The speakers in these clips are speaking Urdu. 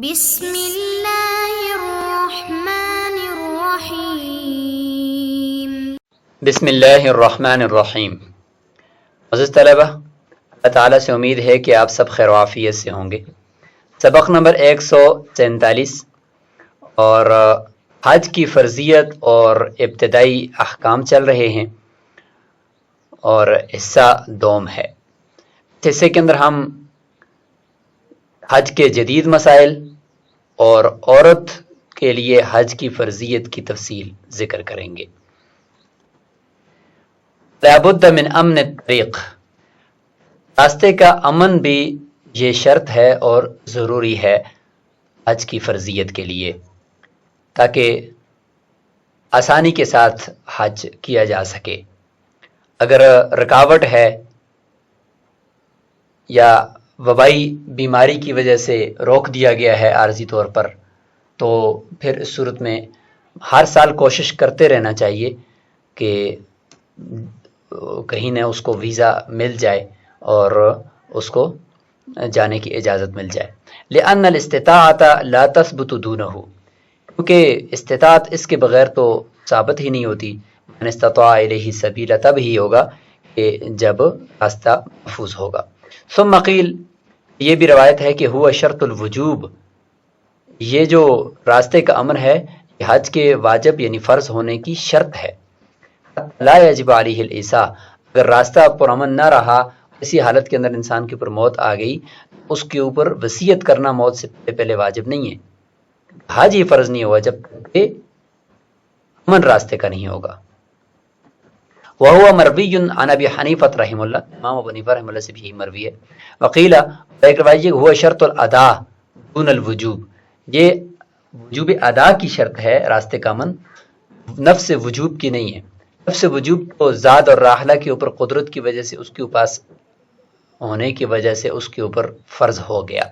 بسم اللہ الرحمن الرحیم۔ بسم اللہ الرحمن الرحیم۔ عزیز طلبہ، اللہ تعالیٰ سے امید ہے کہ آپ سب خیر و عافیت سے ہوں گے۔ سبق نمبر 147 اور حج کی فرضیت اور ابتدائی احکام چل رہے ہیں اور حصہ دوم ہے۔ اس حصے کے اندر ہم حج کے جدید مسائل اور عورت کے لیے حج کی فرضیت کی تفصیل ذکر کریں گے۔ لابد من امن الطریق، راستے کا امن بھی یہ شرط ہے اور ضروری ہے حج کی فرضیت کے لیے، تاکہ آسانی کے ساتھ حج کیا جا سکے۔ اگر رکاوٹ ہے یا وبائی بیماری کی وجہ سے روک دیا گیا ہے عارضی طور پر، تو پھر اس صورت میں ہر سال کوشش کرتے رہنا چاہیے کہ کہیں نہ اس کو ویزا مل جائے اور اس کو جانے کی اجازت مل جائے۔ لأن الاستطاعت لا تثبت دونہ، کیونکہ استطاعت اس کے بغیر تو ثابت ہی نہیں ہوتی۔ من استطاع الیہ سبیلا تب ہی ہوگا کہ جب راستہ محفوظ ہوگا۔ ثم قیل، یہ بھی روایت ہے کہ ہوا شرط الوجوب، یہ جو راستے کا امن ہے یہ حج کے واجب یعنی فرض ہونے کی شرط ہے۔ لا یجب علیہ العیسیٰ، اگر راستہ پرامن نہ رہا، اسی حالت کے اندر انسان کے اوپر موت آ گئی، اس کے اوپر وصیت کرنا موت سے پہلے واجب نہیں ہے۔ حج ہی فرض نہیں ہوا جب کہ امن راستے کا نہیں ہوگا۔ وَهُوَ مَرْوِيٌّ عَنْ أَبِي حَنِيفَةَ رحمہ اللہ، امام ابو حنیفہ رحمہ اللہ سے بھی یہی مروی ہے۔ وقیل، ایک روایت یہ ہوا شرط الادا دون الوجوب، یہ وجوب ادا کی شرط ہے راستے کا امن، نفس وجوب کی نہیں ہے۔ نفس وجوب تو ذات اور راحلہ کے اوپر قدرت کی وجہ سے، اس کے پاس ہونے کی وجہ سے اس کے اوپر فرض ہو گیا،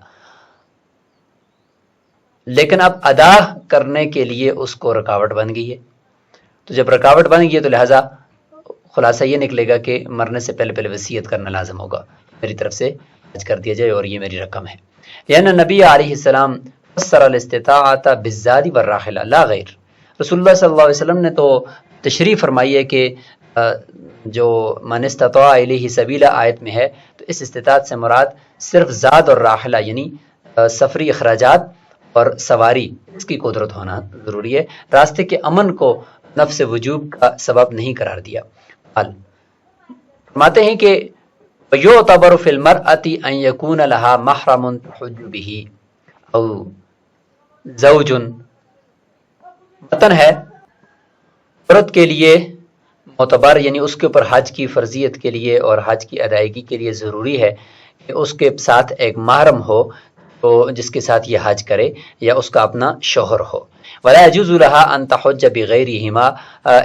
لیکن اب ادا کرنے کے لیے اس کو رکاوٹ بن گئی ہے۔ تو جب رکاوٹ بن گئی ہے تو لہٰذا خلاصہ یہ نکلے گا کہ مرنے سے پہلے وصیت کرنا لازم ہوگا، میری طرف سے حج کر دیا جائے اور یہ میری رقم ہے۔ یعنی نبی علیہ السلام فسر الاستطاعت بالزاد والراحلہ لا غیر، رسول اللہ صلی اللہ علیہ وسلم نے تو تشریح فرمائی ہے کہ جو من استطاع الیہ سبیلا آیت میں ہے، تو اس استطاعت سے مراد صرف زاد اور راحلہ یعنی سفری اخراجات اور سواری، اس کی قدرت ہونا ضروری ہے۔ راستے کے امن کو نفس وجوب کا سبب نہیں قرار دیا۔ فرماتے ہیں کہ یعتبر فی المرأة ان یکون لها محرم تحج به او زوج، متن ہے عورت کے لیے معتبر یعنی اس کے اوپر حج کی فرضیت کے لیے اور حج کی ادائیگی کے لیے ضروری ہے کہ اس کے ساتھ ایک محرم ہو، تو جس کے ساتھ یہ حج کرے، یا اس کا اپنا شوہر ہو۔ ولا يجوز لها ان تحج بغیرہما،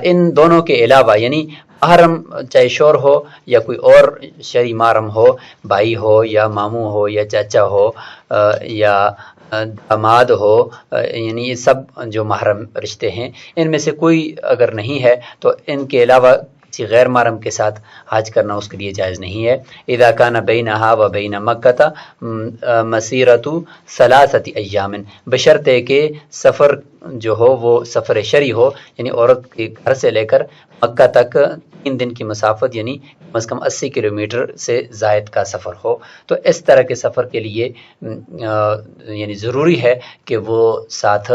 ان دونوں کے علاوہ یعنی محرم چاہے شوہر ہو یا کوئی اور شرعی محرم ہو، بھائی ہو یا ماموں ہو یا چاچا ہو یا داماد ہو، یعنی یہ سب جو محرم رشتے ہیں، ان میں سے کوئی اگر نہیں ہے تو ان کے علاوہ کسی غیر محرم کے ساتھ حج کرنا اس کے لیے جائز نہیں ہے۔ اذا کان بینہا و بین مکہ مسیرۃ ثلاثۃ ایام، بشرطے کہ سفر جو ہو وہ سفر شرعی ہو، یعنی عورت کے گھر سے لے کر مکہ تک 3 دن کی مسافت یعنی کم از کم 80 کلومیٹر سے زائد کا سفر ہو۔ تو اس طرح کے سفر کے لیے یعنی ضروری ہے کہ وہ ساتھ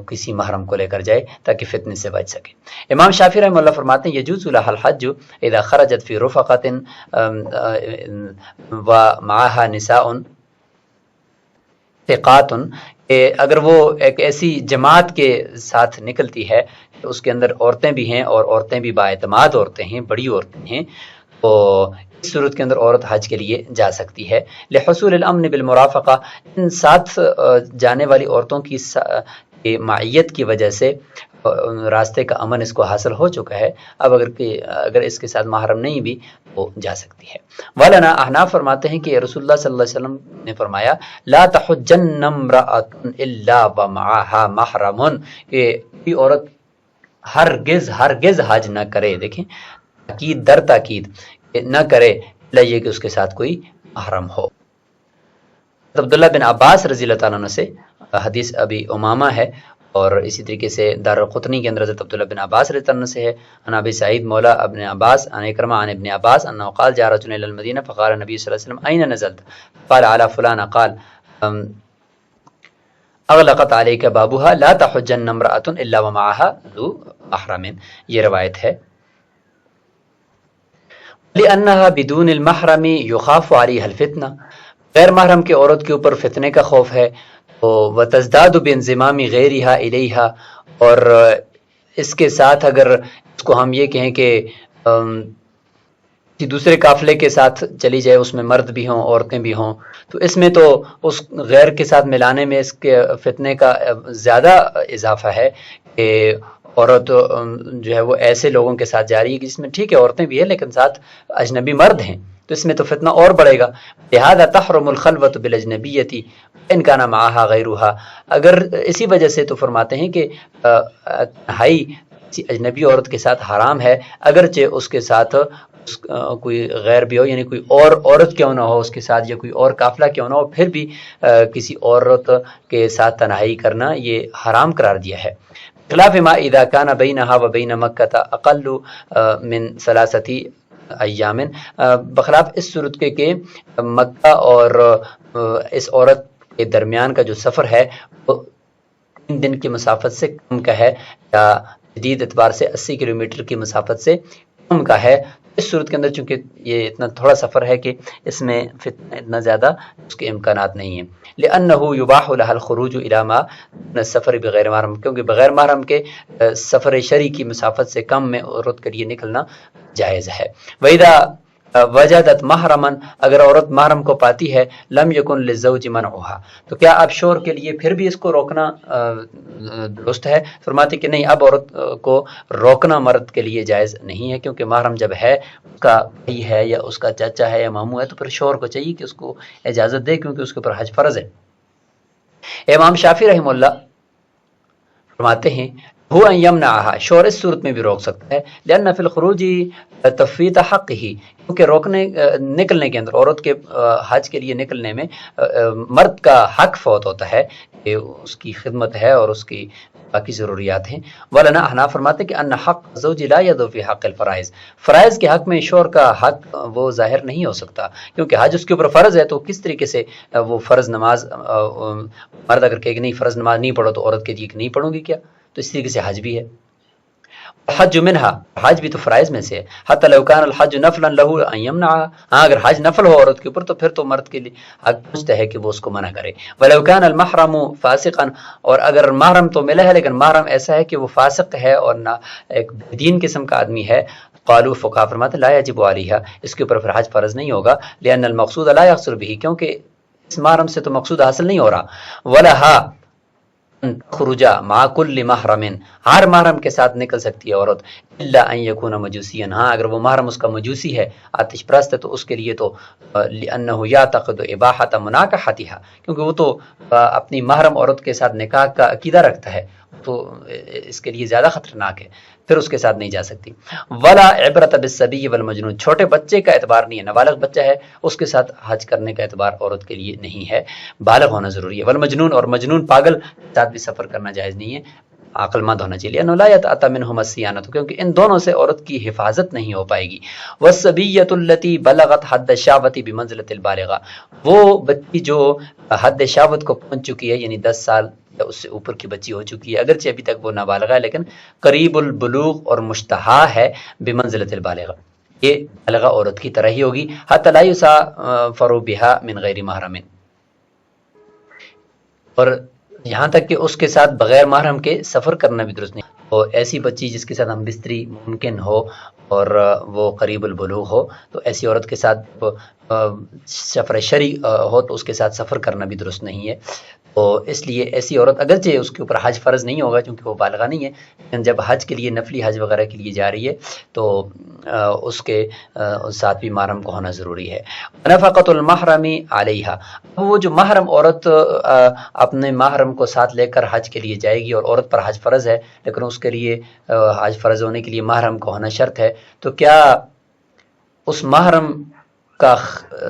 کسی محرم کو لے کر جائے تاکہ فتنے سے بچ سکے۔ امام شافعی رحمہ اللہ فرماتے ہیں یجوز لها الحج اذا خرجت فی رفقۃ ومعها نساء ثقات، کہ اگر وہ ایک ایسی جماعت کے ساتھ نکلتی ہے کہ اس کے اندر عورتیں بھی ہیں اور عورتیں بھی باعتماد عورتیں ہیں، بڑی عورتیں ہیں، تو اس صورت کے اندر عورت حج کے لیے جا سکتی ہے۔ لحصول الامن بالمرافقہ، ان ساتھ جانے والی عورتوں کی معیت کی وجہ سے راستے کا امن اس کو حاصل ہو چکا ہے، اب اگر اس کے ساتھ محرم نہیں بھی وہ جا سکتی ہے۔ مولانا احناف فرماتے ہیں کہ رسول اللہ صلی اللہ علیہ وسلم نے فرمایا لا تحجن امرأۃ الا ومعها محرم، کہ کوئی عورت ہرگز حج نہ کرے، دیکھیں تاکید در تاکید، نہ کرے الا یہ کہ اس کے ساتھ کوئی محرم ہو۔ عبداللہ بن عباس رضی اللہ تعالیٰ عنہ سے حدیث ابی امامہ ہے، اور اسی طریقے سے دارالقطنی کے اندر حضرت عبداللہ بن عباس رضی اللہ عنہ سے ہے، عن ابی سعید مولا ابن عباس عن اکرمہ عن ابن عباس انه قال جاء رجل الى المدینہ فقال النبی صلی اللہ علیہ وسلم اين نزلت؟ قال على فلان. قال اغلقت علیک بابها لا تحجن امرأة الا ومعها ذو محرم. یہ روایت ہے. لأنها بدون المحرم يخاف عليها الفتنہ، غیر محرم کے عورت کے اوپر فتنے کا خوف ہے. وتزداد بانضمام غیرها الیہا، اور اس کے ساتھ اگر اس کو ہم یہ کہیں کہ دوسرے قافلے کے ساتھ چلی جائے، اس میں مرد بھی ہوں عورتیں بھی ہوں، تو اس میں تو اس غیر کے ساتھ ملانے میں اس کے فتنے کا زیادہ اضافہ ہے کہ عورت جو ہے وہ ایسے لوگوں کے ساتھ جا رہی ہے کہ جس میں ٹھیک ہے عورتیں بھی ہیں لیکن ساتھ اجنبی مرد ہیں، تو اس میں تو فتنہ اور بڑھے گا. لہذا تحرم الخلوۃ بالاجنبیۃ ان کان معها غیرها، اگر اسی وجہ سے تو فرماتے ہیں کہ تنہائی کسی اجنبی عورت کے ساتھ حرام ہے، اگرچہ اس کے ساتھ کوئی غیر بھی ہو، یعنی کوئی اور عورت کیوں نہ ہو اس کے ساتھ، یا کوئی اور قافلہ کیوں نہ ہو، پھر بھی کسی عورت کے ساتھ تنہائی کرنا یہ حرام قرار دیا ہے. خلاف ما اذا كان بينها وبين مكة اقل من 3 ایام، بخلاف اس صورت کے کہ مکہ اور اس عورت کے درمیان کا جو سفر ہے وہ 3 دن کی مسافت سے کم کا ہے، یا جدید اعتبار سے 80 کلومیٹر کی مسافت سے کم کا ہے. اس صورت کے اندر چونکہ یہ اتنا تھوڑا سفر ہے کہ اس میں فتنہ اتنا زیادہ اس کے امکانات نہیں ہیں. لأنه يباح لها الخروج الى ما السفر بغیر محرم، کیونکہ بغیر محرم کے سفر شرعی کی مسافت سے کم میں عورت کے لیے نکلنا جائز ہے. وَإِذَا وجدت محرما، اگر عورت محرم کو پاتی ہے، لم یکن للزوج منعها، تو کیا اب شوہر کے لیے پھر بھی اس کو روکنا درست ہے؟ فرماتے کہ نہیں، اب عورت کو روکنا مرد کے لیے جائز نہیں ہے، کیونکہ محرم جب ہے اس کا بھائی ہے یا اس کا چاچا ہے یا ماموں ہے، تو پھر شوہر کو چاہیے کہ اس کو اجازت دے، کیونکہ اس کے اوپر حج فرض ہے. امام شافعی رحمہ اللہ فرماتے ہیں ہو ان یمنعها، شوہر اس صورت میں بھی روک سکتا ہے. لأن فی الخروج تفویت حق ہی، کیونکہ نکلنے کے اندر عورت کے حج کے لیے نکلنے میں مرد کا حق فوت ہوتا ہے کہ اس کی خدمت ہے اور اس کی باقی ضروریات ہیں. مولانا احناف فرماتے کہ ان حق زوج لا یدو فی حق الفرائض، فرائض کے حق میں شوہر کا حق وہ ظاہر نہیں ہو سکتا، کیونکہ حج اس کے اوپر فرض ہے. تو کس طریقے سے وہ فرض نماز مرد اگر کہے کہ نہیں فرض نماز نہیں پڑھو تو عورت کے لیے کہ نہیں پڑھوں گی کیا؟ تو اس طریقے سے حج بھی ہے. حج منہا، حج بھی تو فرائض میں سے ہے. حتی لو کان الحج نفلا له ان یمنعها، ہاں اگر حج نفل ہو عورت کے اوپر تو پھر تو مرد کے لیے حق پوچھتا ہے کہ وہ اس کو منع کرے. ولو کان المحرم فاسقا، اور اگر محرم تو ملا ہے لیکن محرم ایسا ہے کہ وہ فاسق ہے اور نہ ایک دین قسم کا آدمی ہے، قالوا فقہا فرماتے لا یجب علیہا، اس کے اوپر پھر حج فرض نہیں ہوگا. لان المقصود لا یحصل به، کیونکہ اس محرم سے تو مقصود حاصل نہیں ہو رہا. ولہا خروجا مع کل محرم، ہر محرم کے ساتھ نکل سکتی ہے عورت، الا ان یکون مجوسیا، ہاں اگر وہ محرم اس کا مجوسی ہے، آتش پرست ہے، تو اس کے لیے تو لانه یعتقد اباحۃ مناکحتها، کیونکہ وہ تو اپنی محرم عورت کے ساتھ نکاح کا عقیدہ رکھتا ہے، تو اس کے لیے زیادہ خطرناک ہے، پھر اس کے ساتھ نہیں جا سکتی. ولا عبرت بالصبی والمجنون، چھوٹے بچے کا اعتبار نہیں ہے، نابالغ بچہ ہے اس کے ساتھ حج کرنے کا اعتبار عورت کے لیے نہیں ہے، بالغ ہونا ضروری ہے. والمجنون، اور مجنون پاگل کے ساتھ بھی سفر کرنا جائز نہیں ہے، عقل مند ہونا چاہیے. انه لا يتأتى منهم الصيانة، کیونکہ ان دونوں سے عورت کی حفاظت نہیں ہو پائے گی. والصبیۃ التي بلغت حد الشاوۃ بمنزلۃ البالغہ، وہ بچی جو حد شاوت کو پہنچ چکی ہے، یعنی 10 سال یا اس سے اوپر کی بچی ہو چکی ہے، اگرچہ ابھی تک وہ نابالغہ ہے لیکن قریب البلوغ اور مشتہا ہے بمنزلۃ البالغہ، یہ بالغہ عورت کی طرح ہی ہوگی. حتی لا یسافر بها من غیر محرم، اور یہاں تک کہ اس کے ساتھ بغیر محرم کے سفر کرنا بھی درست نہیں. اور ایسی بچی جس کے ساتھ ہم بستری ممکن ہو اور وہ قریب البلوغ ہو، تو ایسی عورت کے ساتھ سفر شرعی ہو تو اس کے ساتھ سفر کرنا بھی درست نہیں ہے. تو اس لیے ایسی عورت اگرچہ اس کے اوپر حج فرض نہیں ہوگا کیونکہ وہ بالغہ نہیں ہے، لیکن جب حج کے لیے نفلی حج وغیرہ کے لیے جا رہی ہے تو اس کے ساتھ بھی محرم کو ہونا ضروری ہے. نفقۃ المحرم علیہا، وہ جو محرم عورت اپنے محرم کو ساتھ لے کر حج کے لیے جائے گی، اور عورت پر حج فرض ہے لیکن اس کے لیے حج فرض ہونے کے لیے محرم کو ہونا شرط ہے، تو کیا اس محرم کا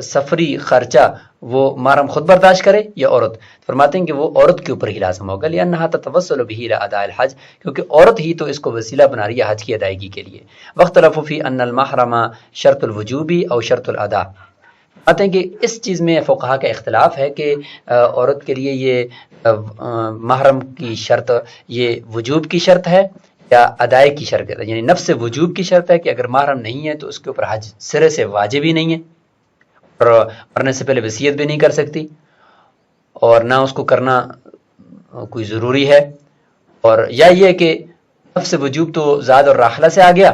سفری خرچہ وہ محرم خود برداشت کرے یا عورت؟ فرماتے ہیں کہ وہ عورت کے اوپر ہی لازم ہوگا، لأنها تتوسل به الى اداء الحج، کیونکہ عورت ہی تو اس کو وسیلہ بنا رہی ہے حج کی ادائیگی کے لیے۔ واختلفوا فی ان المحرم شرط الوجوب او شرط الاداء، فرماتے ہیں کہ اس چیز میں فقہا کا اختلاف ہے کہ عورت کے لیے یہ محرم کی شرط یہ وجوب کی شرط ہے یا ادائی کی شرط ہے، یعنی نفس وجوب کی شرط ہے کہ اگر محرم نہیں ہے تو اس کے اوپر حج سرے سے واجب ہی نہیں ہے، اور مرنے سے پہلے وصیت بھی نہیں کر سکتی، اور نہ اس کو کرنا کوئی ضروری ہے، اور یا یہ کہ نفس وجوب تو زاد اور راحلہ سے آ گیا،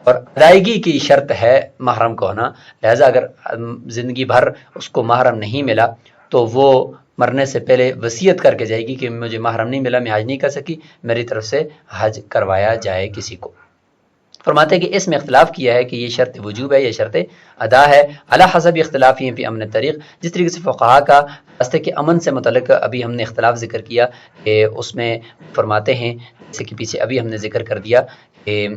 اور ادائیگی کی شرط ہے محرم کو ہونا، لہذا اگر زندگی بھر اس کو محرم نہیں ملا تو وہ مرنے سے پہلے وصیت کر کے جائے گی کہ مجھے محرم نہیں ملا، میں حج نہیں کر سکی، میری طرف سے حج کروایا جائے کسی کو۔ فرماتے ہیں کہ اس میں اختلاف کیا ہے کہ یہ شرط وجوب ہے یا شرط ادا ہے، علی حسب اختلافی فی امن طریق، جس طریقے سے فقہا کا راستے کے امن سے متعلق ابھی ہم نے اختلاف ذکر کیا کہ اس میں فرماتے ہیں، جیسے کہ پیچھے ابھی ہم نے ذکر کر دیا کہ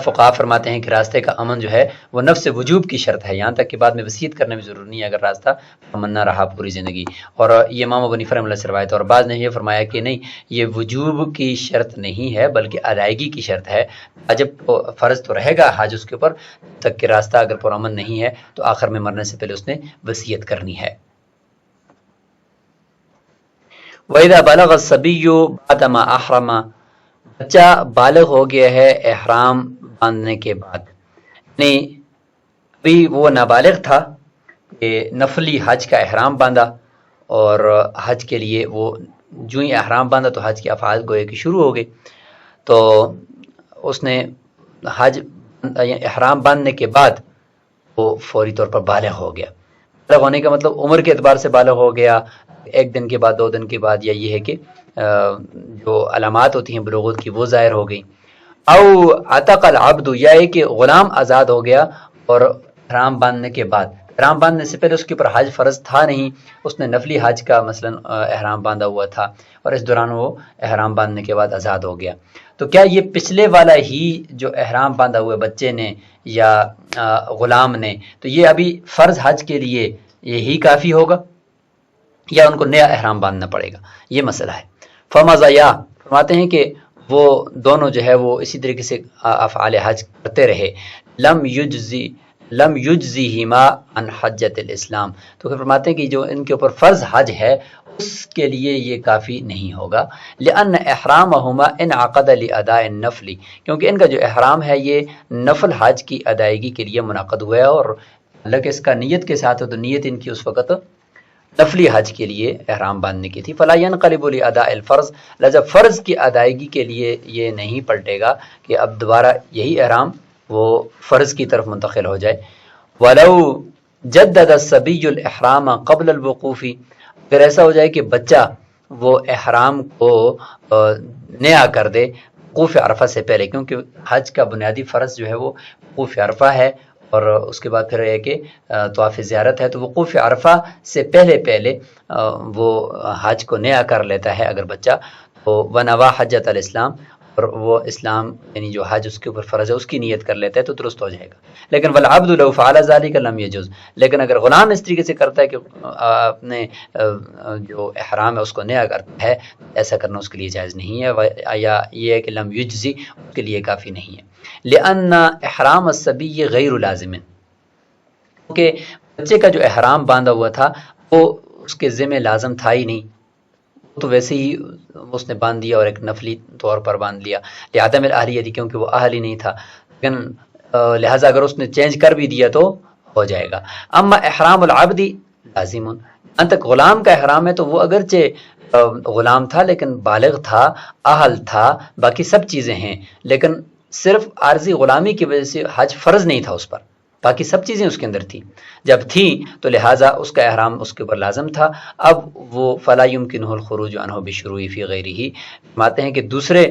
فقہا فرماتے ہیں کہ راستے کا امن جو ہے وہ نفس وجوب کی شرط ہے، یہاں تک کہ بعد میں وصیت کرنا بھی ضروری نہیں ہے اگر راستہ امن نہ رہا پوری زندگی، اور یہ امام ابو حنیفہ رحمۃ اللہ سے روایت ہے، اور بعض نے یہ فرمایا کہ نہیں، یہ وجوب کی شرط نہیں ہے بلکہ ادائیگی کی شرط ہے، جب فرض تو رہے گا حج اس کے اوپر تک کہ راستہ اگر پرامن نہیں ہے تو آخر میں مرنے سے پہلے اس نے وصیت کرنی ہے۔ وَإِذَا بَلَغَ الصَّبِيُّ بَعْدَمَا أَحْرَمَ، بچہ بالغ ہو گیا ہے احرام باندھنے کے بعد، یعنی ابھی وہ نابالغ تھا کہ نفلی حج کا احرام باندھا، اور حج کے لیے وہ جو ہی احرام باندھا تو حج کے افعال گوئے کہ شروع ہو گئے، تو اس نے حج احرام باندھنے کے بعد وہ فوری طور پر بالغ ہو گیا۔ بالغ ہونے کا مطلب عمر کے اعتبار سے بالغ ہو گیا، ایک دن کے بعد، 2 دن کے بعد، یا یہ ہے کہ جو علامات ہوتی ہیں بلوغت کی وہ ظاہر ہو گئی، او عتق العبد، یا ہے کہ غلام آزاد ہو گیا اور احرام باندھنے کے بعد، احرام باندھنے سے پہلے اس کے اوپر حج فرض تھا نہیں، اس نے نفلی حج کا مثلا احرام باندھا ہوا تھا اور اس دوران وہ احرام باندھنے کے بعد آزاد ہو گیا، تو کیا یہ پچھلے والا ہی جو احرام باندھا ہوئے بچے نے یا غلام نے، تو یہ ابھی فرض حج کے لیے یہی کافی ہوگا یا ان کو نیا احرام باندھنا پڑے گا؟ یہ مسئلہ ہے۔ فمزایا، فرماتے ہیں کہ وہ دونوں جو ہے وہ اسی طریقے سے افعال حج کرتے رہے، لم یجزیہما عن حجۃ الاسلام، تو پھر فرماتے ہیں کہ جو ان کے اوپر فرض حج ہے اس کے لیے یہ کافی نہیں ہوگا، لأن احرامہما انعقد لاداء النفل، کیونکہ ان کا جو احرام ہے یہ نفل حج کی ادائیگی کے لیے منعقد ہوا ہے، اور اللہ اس کا نیت کے ساتھ ہے تو نیت ان کی اس وقت نفلی حج کے لیے احرام باندھنے کی تھی، فلا ينقلب لاداء الفرض، لہذا فرض کی ادائیگی کے لیے یہ نہیں پلٹے گا کہ اب دوبارہ یہی احرام وہ فرض کی طرف منتقل ہو جائے۔ ولو جدد الصبی الاحرام قبل الوقوف، اگر ایسا ہو جائے کہ بچہ وہ احرام کو نیا کر دے وقوف عرفہ سے پہلے، کیونکہ حج کا بنیادی فرض جو ہے وہ وقوف عرفہ ہے، اور اس کے بعد پھر ہے کہ طواف زیارت ہے، تو وقوف عرفہ سے پہلے وہ حج کو نیا کر لیتا ہے اگر بچہ، تو ونوا حجۃ الاسلام، اور وہ اسلام یعنی جو حج اس کے اوپر فرض ہے اس کی نیت کر لیتا ہے تو درست ہو جائے گا۔ لیکن والعبد لو فعل ذلك لم يجوز، لیکن اگر غلام اس طریقے سے کرتا ہے کہ اپنے جو احرام ہے اس کو نیا کرتا ہے، ایسا کرنا اس کے لیے جائز نہیں ہے، یا یہ ہے کہ لم یجزی اس کے لیے کافی نہیں ہے، لأن احرام الصبی غیر لازم، کیونکہ بچے کا جو احرام باندھا ہوا تھا وہ اس کے ذمہ لازم تھا ہی نہیں، تو ویسے ہی اس نے باندھ دیا اور ایک نفلی طور پر باندھ لیا، لعدم الاہلیت، کیونکہ وہ اہل ہی نہیں تھا، لیکن لہٰذا اگر اس نے چینج کر بھی دیا تو ہو جائے گا۔ اما احرام العبد لازم، ان تک غلام کا احرام ہے تو وہ اگرچہ غلام تھا لیکن بالغ تھا، اہل تھا، باقی سب چیزیں ہیں، لیکن صرف عارضی غلامی کی وجہ سے حج فرض نہیں تھا اس پر، باقی سب چیزیں اس کے اندر تھیں، جب تھیں تو لہٰذا اس کا احرام اس کے اوپر لازم تھا۔ اب وہ فلا يمكنه الخروج عنه بالشروع في غيره، فرماتے ہیں کہ دوسرے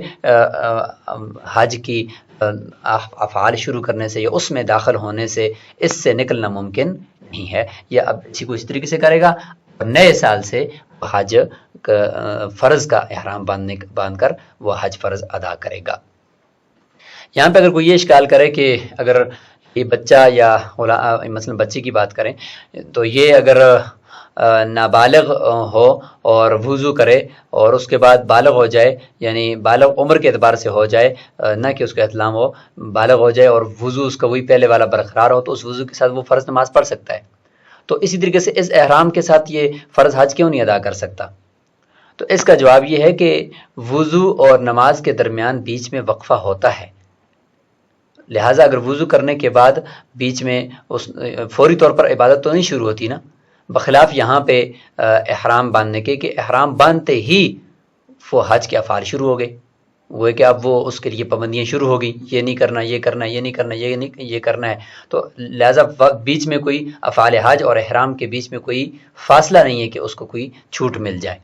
حج کی افعال شروع کرنے سے یا اس میں داخل ہونے سے اس سے نکلنا ممکن نہیں ہے، یا اب اسی کو اس طریقے سے کرے گا، نئے سال سے حج فرض کا احرام باندھ کر وہ حج فرض ادا کرے گا۔ یہاں پہ اگر کوئی یہ اشکال کرے کہ اگر یہ بچہ یا مثلا بچے کی بات کریں تو یہ اگر نابالغ ہو اور وضو کرے اور اس کے بعد بالغ ہو جائے، یعنی بالغ عمر کے اعتبار سے ہو جائے، نہ کہ اس کا احتلام ہو، بالغ ہو جائے اور وضو اس کا وہی پہلے والا برقرار ہو، تو اس وضو کے ساتھ وہ فرض نماز پڑھ سکتا ہے۔ تو اسی طریقے سے اس احرام کے ساتھ یہ فرض حج کیوں نہیں ادا کر سکتا؟ تو اس کا جواب یہ ہے کہ وضو اور نماز کے درمیان بیچ میں وقفہ ہوتا ہے، لہٰذا اگر وضو کرنے کے بعد بیچ میں فوری طور پر عبادت تو نہیں شروع ہوتی نا، بخلاف یہاں پہ احرام باندھنے کے کہ احرام باندھتے ہی وہ حج کے افعال شروع ہو گئے، وہ ہے کہ اب وہ اس کے لیے پابندیاں شروع ہو گئی، یہ نہیں کرنا، یہ کرنا، یہ نہیں کرنا، یہ کرنا ہے، تو لہٰذا بیچ میں کوئی افعال حج اور احرام کے بیچ میں کوئی فاصلہ نہیں ہے کہ اس کو کوئی چھوٹ مل جائے۔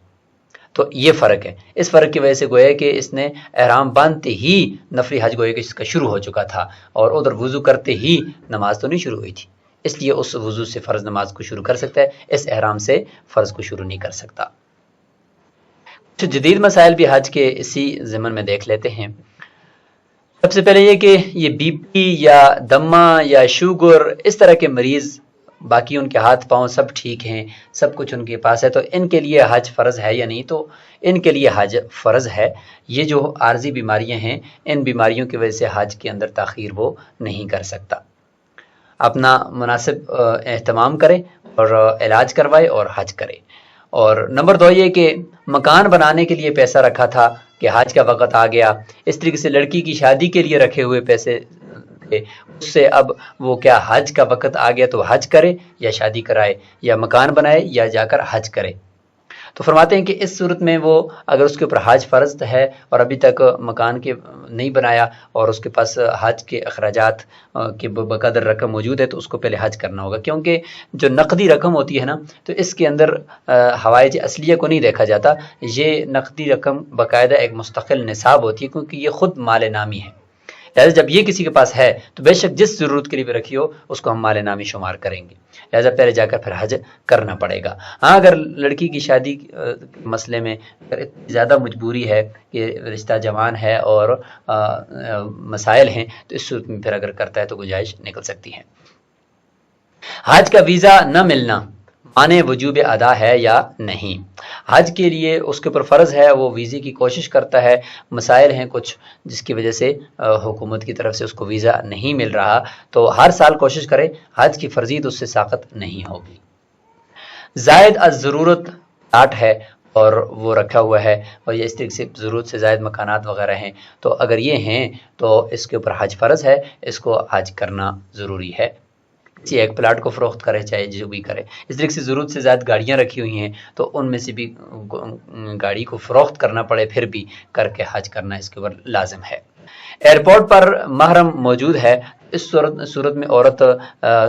تو یہ فرق ہے، اس فرق کی وجہ سے گویا کہ اس نے احرام باندھتے ہی نفلی حج گویا کہ اس کا شروع ہو چکا تھا، اور ادھر وضو کرتے ہی نماز تو نہیں شروع ہوئی تھی، اس لیے اس وضو سے فرض نماز کو شروع کر سکتا ہے، اس احرام سے فرض کو شروع نہیں کر سکتا۔ کچھ جدید مسائل بھی حج کے اسی ضمن میں دیکھ لیتے ہیں۔ سب سے پہلے یہ کہ یہ بی پی یا دمہ یا شوگر اس طرح کے مریض، باقی ان کے ہاتھ پاؤں سب ٹھیک ہیں، سب کچھ ان کے پاس ہے، تو ان کے لیے حج فرض ہے یا نہیں؟ تو ان کے لیے حج فرض ہے۔ یہ جو عارضی بیماریاں ہیں، ان بیماریوں کی وجہ سے حج کے اندر تاخیر وہ نہیں کر سکتا، اپنا مناسب اہتمام کرے اور علاج کروائے اور حج کرے۔ اور نمبر 2 یہ کہ مکان بنانے کے لیے پیسہ رکھا تھا کہ حج کا وقت آ گیا، اس طریقے سے لڑکی کی شادی کے لیے رکھے ہوئے پیسے تھے، اس سے اب وہ کیا حج کا وقت آ گیا تو حج کرے یا شادی کرائے یا مکان بنائے یا جا کر حج کرے؟ تو فرماتے ہیں کہ اس صورت میں وہ اگر اس کے اوپر حج فرض ہے اور ابھی تک مکان کے نہیں بنایا اور اس کے پاس حج کے اخراجات کے بقدر رقم موجود ہے تو اس کو پہلے حج کرنا ہوگا، کیونکہ جو نقدی رقم ہوتی ہے نا تو اس کے اندر حوائج اصلیہ کو نہیں دیکھا جاتا، یہ نقدی رقم باقاعدہ ایک مستقل نصاب ہوتی ہے، کیونکہ یہ خود مال نامی ہے، لہٰذا جب یہ کسی کے پاس ہے تو بے شک جس ضرورت کے لیے بھی رکھی ہو اس کو ہم مال نامی شمار کریں گے، لہٰذا پہلے جا کر پھر حج کرنا پڑے گا۔ ہاں اگر لڑکی کی شادی مسئلے میں اگر زیادہ مجبوری ہے کہ رشتہ جوان ہے اور مسائل ہیں تو اس صورت میں پھر اگر کرتا ہے تو گنجائش نکل سکتی ہے۔ حج کا ویزا نہ ملنا معنی وجوب ادا ہے یا نہیں؟ حج کے لیے اس کے اوپر فرض ہے، وہ ویزے کی کوشش کرتا ہے، مسائل ہیں کچھ جس کی وجہ سے حکومت کی طرف سے اس کو ویزا نہیں مل رہا، تو ہر سال کوشش کرے، حج کی فرضیت اس سے ساقط نہیں ہوگی۔ زائد از ضرورت پلاٹ ہے اور وہ رکھا ہوا ہے اور یہ اس طریقے سے ضرورت سے زائد مکانات وغیرہ ہیں، تو اگر یہ ہیں تو اس کے اوپر حج فرض ہے، اس کو حج کرنا ضروری ہے، کسی ایک پلاٹ کو فروخت کرے چاہے جو بھی کرے۔ اس طریقے سے ضرورت سے زائد گاڑیاں رکھی ہوئی ہیں تو ان میں سے بھی گاڑی کو فروخت کرنا پڑے پھر بھی کر کے حج کرنا اس کے اوپر لازم ہے۔ ایئرپورٹ پر محرم موجود ہے، اس صورت میں عورت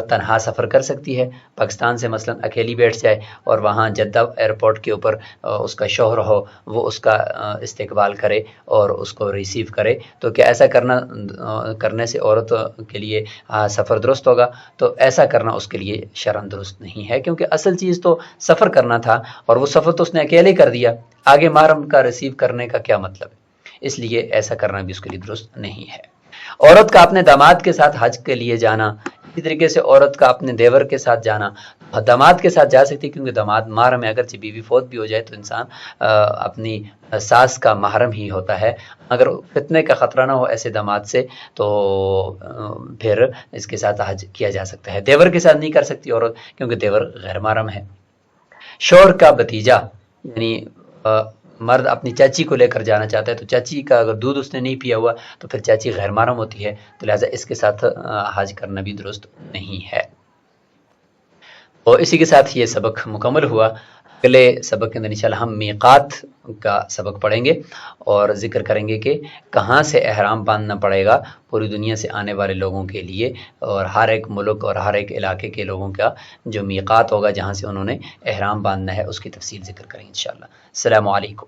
تنہا سفر کر سکتی ہے، پاکستان سے مثلا اکیلی بیٹھ جائے اور وہاں جدہ ایئرپورٹ کے اوپر اس کا شوہر ہو، وہ اس کا استقبال کرے اور اس کو ریسیو کرے، تو کیا ایسا کرنے سے عورت کے لیے سفر درست ہوگا؟ تو ایسا کرنا اس کے لیے شرعاً درست نہیں ہے، کیونکہ اصل چیز تو سفر کرنا تھا اور وہ سفر تو اس نے اکیلے کر دیا، آگے محرم کا ریسیو کرنے کا کیا مطلب ہے؟ اس لیے ایسا کرنا بھی اس کے لیے درست نہیں ہے۔ عورت کا اپنے داماد کے ساتھ حج کے لیے جانا، اسی طریقے سے عورت کا اپنے دیور کے ساتھ جانا، داماد کے ساتھ جا سکتی ہے کیونکہ داماد محرم ہے، اگرچہ بیوی فوت بھی ہو جائے تو انسان اپنی ساس کا محرم ہی ہوتا ہے، اگر فتنے کا خطرہ نہ ہو ایسے داماد سے تو پھر اس کے ساتھ حج کیا جا سکتا ہے۔ دیور کے ساتھ نہیں کر سکتی عورت کیونکہ دیور غیر محرم ہے۔ شوہر کا بھتیجا، یعنی مرد اپنی چاچی کو لے کر جانا چاہتا ہے تو چاچی کا اگر دودھ اس نے نہیں پیا ہوا تو پھر چاچی غیر محرم ہوتی ہے، تو لہٰذا اس کے ساتھ حج کرنا بھی درست نہیں ہے۔ اور اسی کے ساتھ یہ سبق مکمل ہوا۔ اگلے سبق کے اندر انشاءاللہ ہم میقات کا سبق پڑھیں گے اور ذکر کریں گے کہ کہاں سے احرام باندھنا پڑے گا پوری دنیا سے آنے والے لوگوں کے لیے، اور ہر ایک ملک اور ہر ایک علاقے کے لوگوں کا جو میقات ہوگا جہاں سے انہوں نے احرام باندھنا ہے اس کی تفصیل ذکر کریں گے انشاءاللہ۔ السلام علیکم۔